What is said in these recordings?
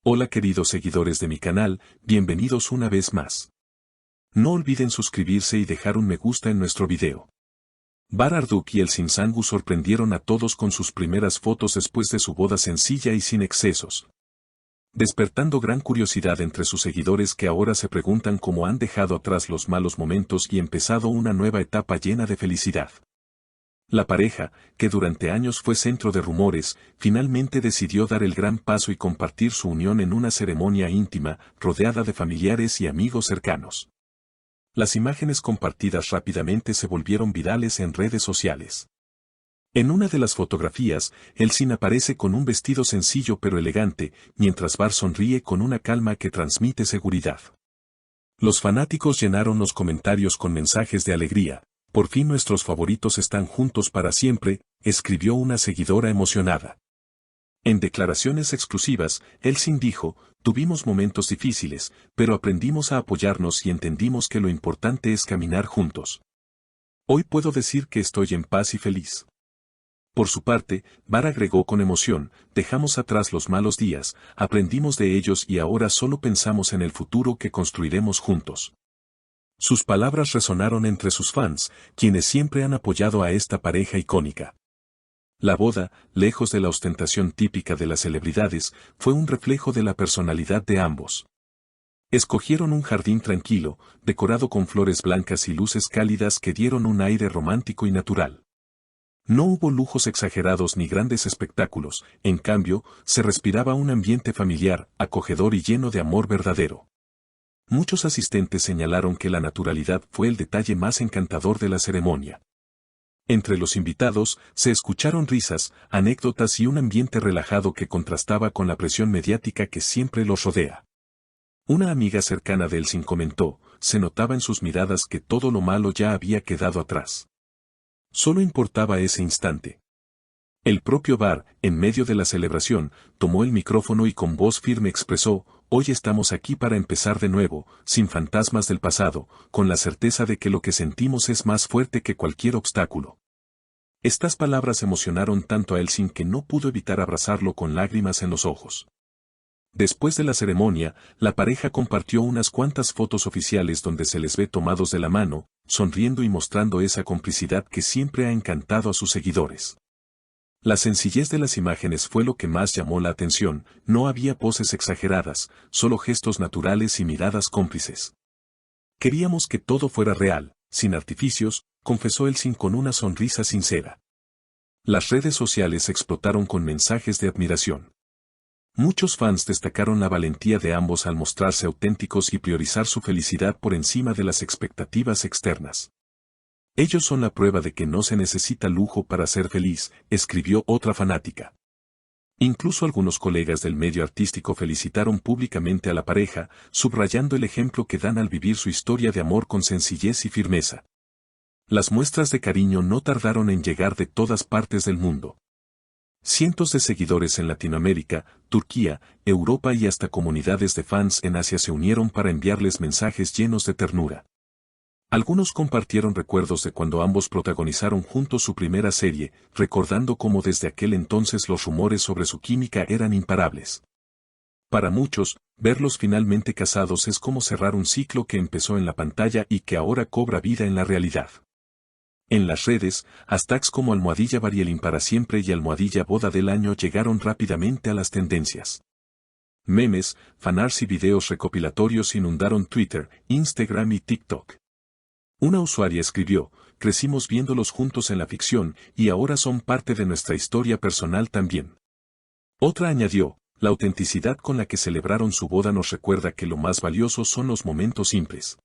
Hola queridos seguidores de mi canal, bienvenidos una vez más. No olviden suscribirse y dejar un me gusta en nuestro video. Barduk y el Sinsangu sorprendieron a todos con sus primeras fotos después de su boda sencilla y sin excesos, despertando gran curiosidad entre sus seguidores que ahora se preguntan cómo han dejado atrás los malos momentos y empezado una nueva etapa llena de felicidad. La pareja, que durante años fue centro de rumores, finalmente decidió dar el gran paso y compartir su unión en una ceremonia íntima, rodeada de familiares y amigos cercanos. Las imágenes compartidas rápidamente se volvieron virales en redes sociales. En una de las fotografías, el Sin aparece con un vestido sencillo pero elegante, mientras Bar sonríe con una calma que transmite seguridad. Los fanáticos llenaron los comentarios con mensajes de alegría. Por fin nuestros favoritos están juntos para siempre, escribió una seguidora emocionada. En declaraciones exclusivas, Elsin dijo, tuvimos momentos difíciles, pero aprendimos a apoyarnos y entendimos que lo importante es caminar juntos. Hoy puedo decir que estoy en paz y feliz. Por su parte, Bar agregó con emoción, dejamos atrás los malos días, aprendimos de ellos y ahora solo pensamos en el futuro que construiremos juntos. Sus palabras resonaron entre sus fans, quienes siempre han apoyado a esta pareja icónica. La boda, lejos de la ostentación típica de las celebridades, fue un reflejo de la personalidad de ambos. Escogieron un jardín tranquilo, decorado con flores blancas y luces cálidas que dieron un aire romántico y natural. No hubo lujos exagerados ni grandes espectáculos, en cambio, se respiraba un ambiente familiar, acogedor y lleno de amor verdadero. Muchos asistentes señalaron que la naturalidad fue el detalle más encantador de la ceremonia. Entre los invitados, se escucharon risas, anécdotas y un ambiente relajado que contrastaba con la presión mediática que siempre los rodea. Una amiga cercana de Elsin comentó, se notaba en sus miradas que todo lo malo ya había quedado atrás. Solo importaba ese instante. El propio Bar, en medio de la celebración, tomó el micrófono y con voz firme expresó, hoy estamos aquí para empezar de nuevo, sin fantasmas del pasado, con la certeza de que lo que sentimos es más fuerte que cualquier obstáculo. Estas palabras emocionaron tanto a Elsin que no pudo evitar abrazarlo con lágrimas en los ojos. Después de la ceremonia, la pareja compartió unas cuantas fotos oficiales donde se les ve tomados de la mano, sonriendo y mostrando esa complicidad que siempre ha encantado a sus seguidores. La sencillez de las imágenes fue lo que más llamó la atención, no había poses exageradas, solo gestos naturales y miradas cómplices. Queríamos que todo fuera real, sin artificios, confesó Elsin con una sonrisa sincera. Las redes sociales explotaron con mensajes de admiración. Muchos fans destacaron la valentía de ambos al mostrarse auténticos y priorizar su felicidad por encima de las expectativas externas. Ellos son la prueba de que no se necesita lujo para ser feliz, escribió otra fanática. Incluso algunos colegas del medio artístico felicitaron públicamente a la pareja, subrayando el ejemplo que dan al vivir su historia de amor con sencillez y firmeza. Las muestras de cariño no tardaron en llegar de todas partes del mundo. Cientos de seguidores en Latinoamérica, Turquía, Europa y hasta comunidades de fans en Asia se unieron para enviarles mensajes llenos de ternura. Algunos compartieron recuerdos de cuando ambos protagonizaron juntos su primera serie, recordando cómo desde aquel entonces los rumores sobre su química eran imparables. Para muchos, verlos finalmente casados es como cerrar un ciclo que empezó en la pantalla y que ahora cobra vida en la realidad. En las redes, hashtags como #Barielin para siempre y #boda del año llegaron rápidamente a las tendencias. Memes, fanarts y videos recopilatorios inundaron Twitter, Instagram y TikTok. Una usuaria escribió, crecimos viéndolos juntos en la ficción y ahora son parte de nuestra historia personal también. Otra añadió, la autenticidad con la que celebraron su boda nos recuerda que lo más valioso son los momentos simples.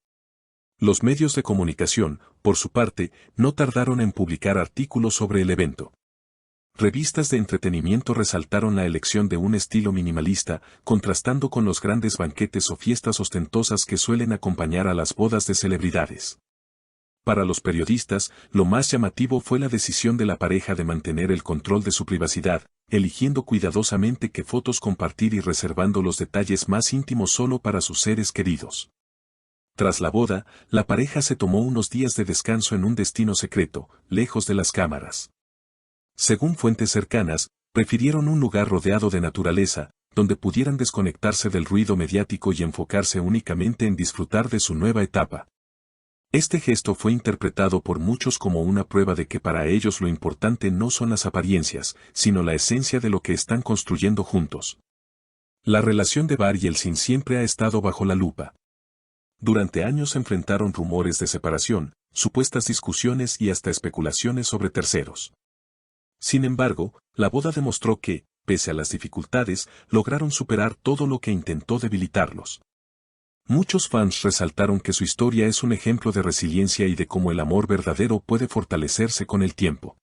Los medios de comunicación, por su parte, no tardaron en publicar artículos sobre el evento. Revistas de entretenimiento resaltaron la elección de un estilo minimalista, contrastando con los grandes banquetes o fiestas ostentosas que suelen acompañar a las bodas de celebridades. Para los periodistas, lo más llamativo fue la decisión de la pareja de mantener el control de su privacidad, eligiendo cuidadosamente qué fotos compartir y reservando los detalles más íntimos solo para sus seres queridos. Tras la boda, la pareja se tomó unos días de descanso en un destino secreto, lejos de las cámaras. Según fuentes cercanas, prefirieron un lugar rodeado de naturaleza, donde pudieran desconectarse del ruido mediático y enfocarse únicamente en disfrutar de su nueva etapa. Este gesto fue interpretado por muchos como una prueba de que para ellos lo importante no son las apariencias, sino la esencia de lo que están construyendo juntos. La relación de Bar y Yeltsin siempre ha estado bajo la lupa. Durante años se enfrentaron rumores de separación, supuestas discusiones y hasta especulaciones sobre terceros. Sin embargo, la boda demostró que, pese a las dificultades, lograron superar todo lo que intentó debilitarlos. Muchos fans resaltaron que su historia es un ejemplo de resiliencia y de cómo el amor verdadero puede fortalecerse con el tiempo.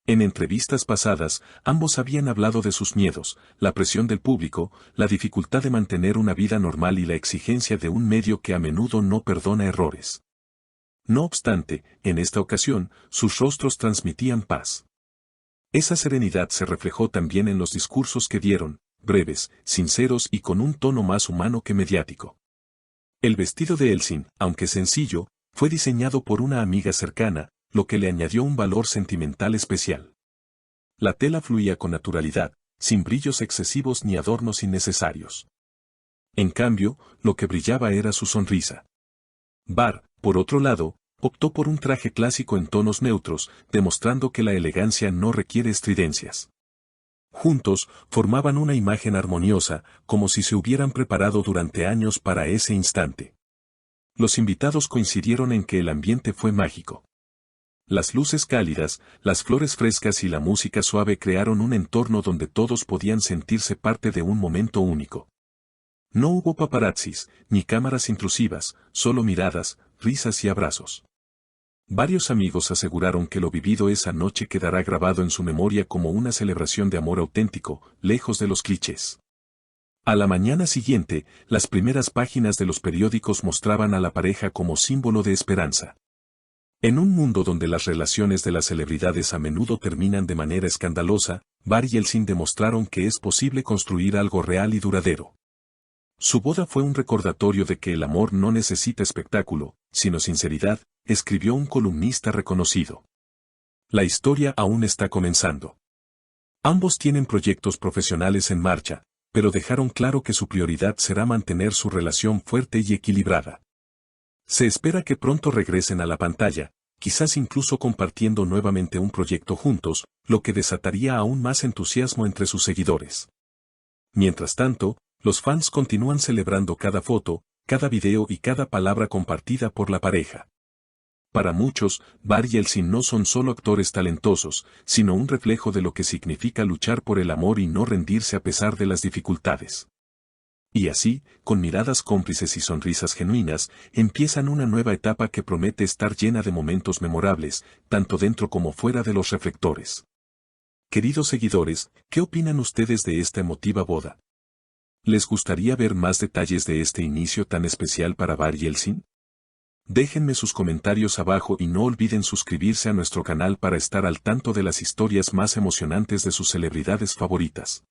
En entrevistas pasadas, ambos habían hablado de sus miedos, la presión del público, la dificultad de mantener una vida normal y la exigencia de un medio que a menudo no perdona errores. No obstante, en esta ocasión, sus rostros transmitían paz. Esa serenidad se reflejó también en los discursos que dieron, breves, sinceros y con un tono más humano que mediático. El vestido de Yeltsin, aunque sencillo, fue diseñado por una amiga cercana, lo que le añadió un valor sentimental especial. La tela fluía con naturalidad, sin brillos excesivos ni adornos innecesarios. En cambio, lo que brillaba era su sonrisa. Bar, por otro lado, optó por un traje clásico en tonos neutros, demostrando que la elegancia no requiere estridencias. Juntos, formaban una imagen armoniosa, como si se hubieran preparado durante años para ese instante. Los invitados coincidieron en que el ambiente fue mágico. Las luces cálidas, las flores frescas y la música suave crearon un entorno donde todos podían sentirse parte de un momento único. No hubo paparazzis, ni cámaras intrusivas, solo miradas, risas y abrazos. Varios amigos aseguraron que lo vivido esa noche quedará grabado en su memoria como una celebración de amor auténtico, lejos de los clichés. A la mañana siguiente, las primeras páginas de los periódicos mostraban a la pareja como símbolo de esperanza. En un mundo donde las relaciones de las celebridades a menudo terminan de manera escandalosa, Bar y Yeltsin demostraron que es posible construir algo real y duradero. Su boda fue un recordatorio de que el amor no necesita espectáculo, sino sinceridad, escribió un columnista reconocido. La historia aún está comenzando. Ambos tienen proyectos profesionales en marcha, pero dejaron claro que su prioridad será mantener su relación fuerte y equilibrada. Se espera que pronto regresen a la pantalla, quizás incluso compartiendo nuevamente un proyecto juntos, lo que desataría aún más entusiasmo entre sus seguidores. Mientras tanto, los fans continúan celebrando cada foto, cada video y cada palabra compartida por la pareja. Para muchos, Bar y Yeltsin no son solo actores talentosos, sino un reflejo de lo que significa luchar por el amor y no rendirse a pesar de las dificultades. Y así, con miradas cómplices y sonrisas genuinas, empiezan una nueva etapa que promete estar llena de momentos memorables, tanto dentro como fuera de los reflectores. Queridos seguidores, ¿qué opinan ustedes de esta emotiva boda? ¿Les gustaría ver más detalles de este inicio tan especial para Bar y Yeltsin? Déjenme sus comentarios abajo y no olviden suscribirse a nuestro canal para estar al tanto de las historias más emocionantes de sus celebridades favoritas.